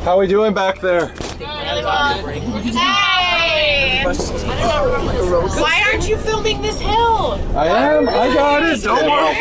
How are we doing back there? Hey! Why aren't you filming this hill? I am. I got it. Don't worry.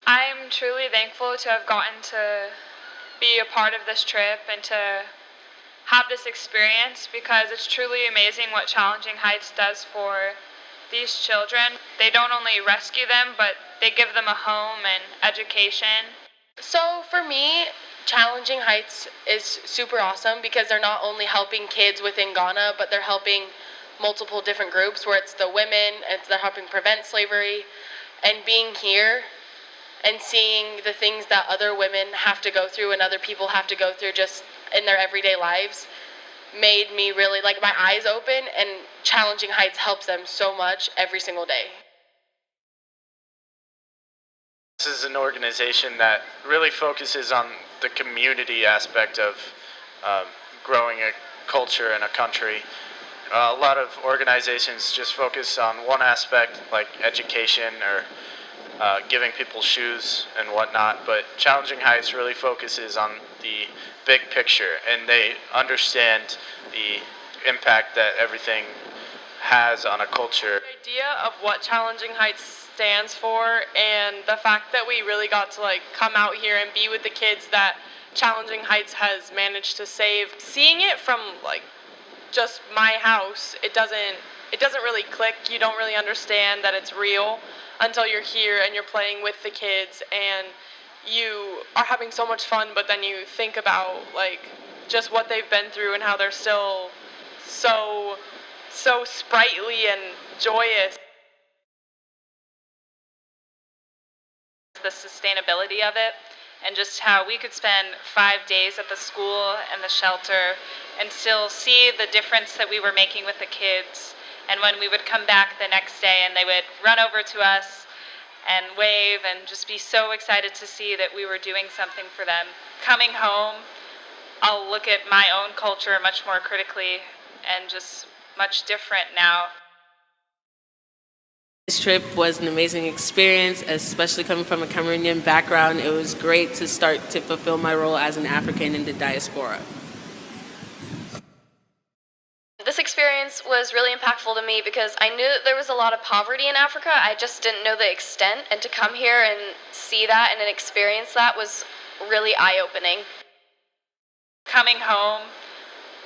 I'm truly thankful to have gotten to be a part of this trip and to have this experience, because it's truly amazing what Challenging Heights does for these children. They don't only rescue them, but they give them a home and education. So for me, Challenging Heights is super awesome because they're not only helping kids within Ghana, but they're helping multiple different groups where it's the women, and they're helping prevent slavery. And being here and seeing the things that other women have to go through and other people have to go through just in their everyday lives made me really, like, my eyes open, and Challenging Heights helps them so much every single day. This is an organization that really focuses on the community aspect of growing a culture and a country. A lot of organizations just focus on one aspect, like education or giving people shoes and whatnot, but Challenging Heights really focuses on the big picture, and they understand the impact that everything has on a culture. The idea of what Challenging Heights stands for, and the fact that we really got to like come out here and be with the kids that Challenging Heights has managed to save. Seeing it from like just my house, it doesn't really click. You don't really understand that it's real until you're here and you're playing with the kids and you are having so much fun, but then you think about like just what they've been through and how they're still so sprightly and joyous. The sustainability of it, and just how we could spend 5 days at the school and the shelter and still see the difference that we were making with the kids. And when we would come back the next day and they would run over to us and wave and just be so excited to see that we were doing something for them. Coming home, I'll look at my own culture much more critically and just much different now. This trip was an amazing experience, especially coming from a Cameroonian background. It was great to start to fulfill my role as an African in the diaspora. This experience was really impactful to me because I knew that there was a lot of poverty in Africa. I just didn't know the extent, and to come here and see that and experience that was really eye-opening. Coming home,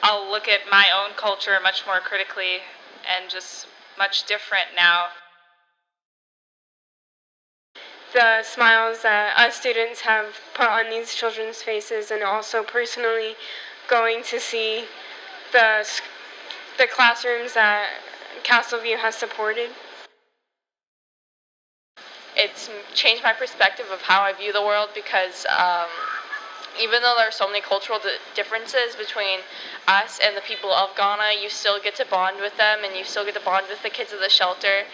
I'll look at my own culture much more critically and just much different now. The smiles that us students have put on these children's faces, and also personally going to see the classrooms that Castleview has supported. It's changed my perspective of how I view the world because even though there are so many cultural differences between us and the people of Ghana, you still get to bond with them and you still get to bond with the kids of the shelter.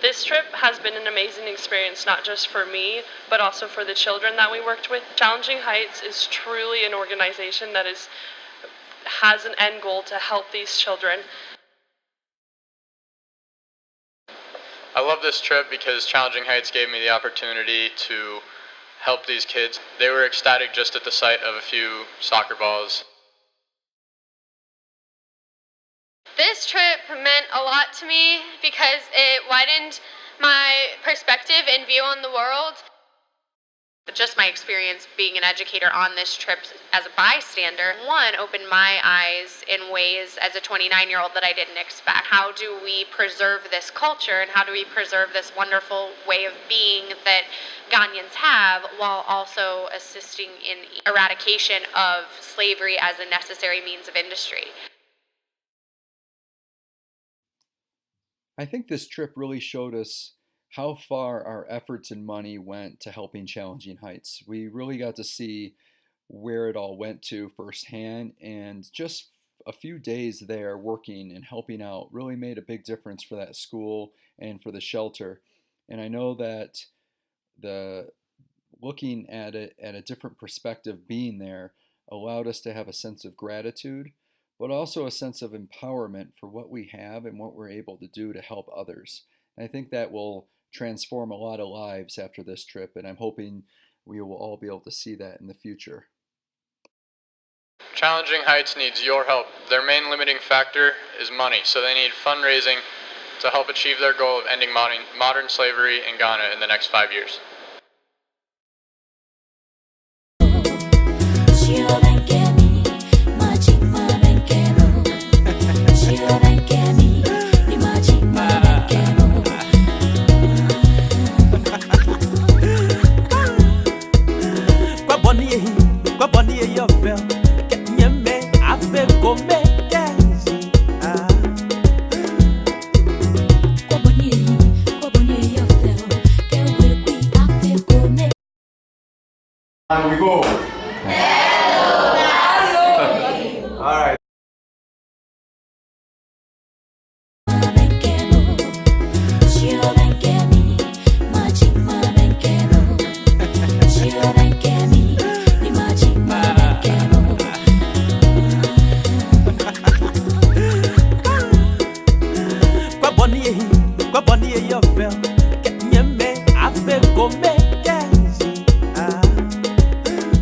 This trip has been an amazing experience, not just for me, but also for the children that we worked with. Challenging Heights is truly an organization that has an end goal to help these children. I love this trip because Challenging Heights gave me the opportunity to help these kids. They were ecstatic just at the sight of a few soccer balls. This trip meant a lot to me because it widened my perspective and view on the world. Just my experience being an educator on this trip as a bystander, one, opened my eyes in ways as a 29-year-old that I didn't expect. How do we preserve this culture and how do we preserve this wonderful way of being that Ghanaians have while also assisting in eradication of slavery as a necessary means of industry? I think this trip really showed us how far our efforts and money went to helping Challenging Heights. We really got to see where it all went to firsthand, and just a few days there working and helping out really made a big difference for that school and for the shelter. And I know that looking at it at a different perspective being there allowed us to have a sense of gratitude, but also a sense of empowerment for what we have and what we're able to do to help others. And I think that will transform a lot of lives after this trip, and I'm hoping we will all be able to see that in the future. Challenging Heights needs your help. Their main limiting factor is money, so they need fundraising to help achieve their goal of ending modern slavery in Ghana in the next 5 years. On we go.